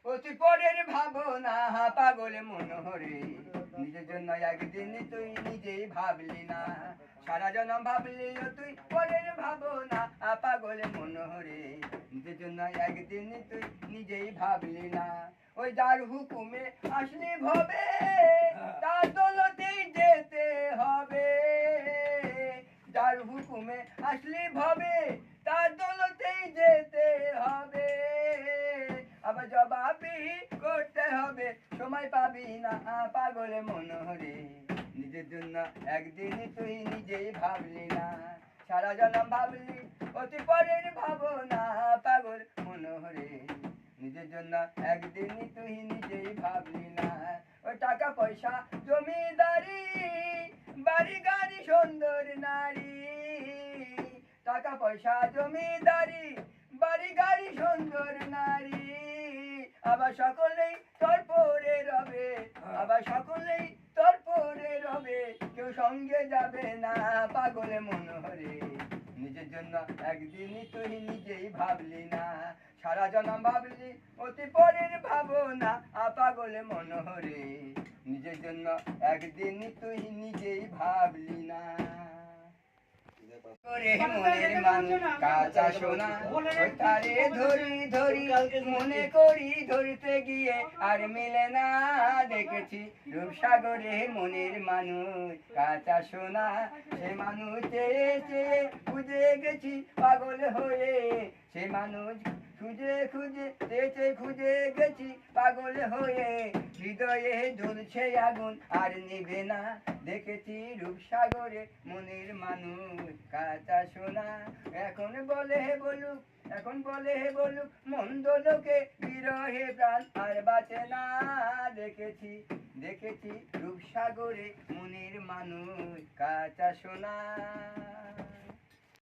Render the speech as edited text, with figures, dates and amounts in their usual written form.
অতি পরের ভাবনা পাগল মনোহরে, নিজের জন্য একদিন তুই নিজেই ভাবলি না। সারা জনম ভাবলি তুই পরের ভাবনা পাগল মনোহরে, নিজের জন্য একদিন তুই নিজেই ভাবলি না। ওই যার হুকুমে আসলি ভবে, তার দৌলতেই যেতে হবে। যার হুকুমে আসলি ভবে, তার দৌলতেই যেতে হবে। আবার জবাবদিহি করতে হবে, সময় পাবি না পাগল মনোহরে, নিজের জন্য একদিন তুই নিজেই ভাবলি না। সারা জনম ভাবলি অতি পরের ভাবনা পাগল মনোহরে, নিজের জন্য একদিন তুই নিজেই ভাবলি না। ওই টাকা পয়সা জমিদারি, বাড়ি গাড়ি সুন্দর নারী। টাকা পয়সা জমিদারি, বাড়ি গাড়ি সুন্দর নারী, আবার সকলেই তোর পরে রবে, আবার সকলেই তোর পরে রবে, কেউ সঙ্গে যাবে না পাগল মনোহরে, নিজের জন্য একদিন তুই নিজেই ভাবলি না। সারা জনম ভাবলি অতি পরের ভাবনা পাগল মনোহরে, নিজের জন্য একদিন তুই নিজেই ভাবলি না। মনের মানুষ কাঁচা সোনা, তারে ধরি ধরি মনে করি, ধরতে গিয়ে আর মিলে না। দেখেছি রূপসাগরে মনের মানুষ কাঁচা সোনা, সে মানুষ চেয়ে চেয়ে খুঁজে গেছি পাগল হয়ে। সে মানুষ খুঁজে খুঁজে চেয়েছে, খুঁজে গেছি পাগল হয়ে। হৃদয়ে জ্বলছে আগুন আর নিভে না, দেখেছি রূপসাগরে মনের মানুষ কাঁচা সোনা। এখন বলে বলুক, এখন বলে বলুক মন্দ লোকে, বিরহে প্রাণ আর বাঁচে না। দেখেছি দেখেছি রূপসাগরে মনের মানুষ কাঁচা সোনা।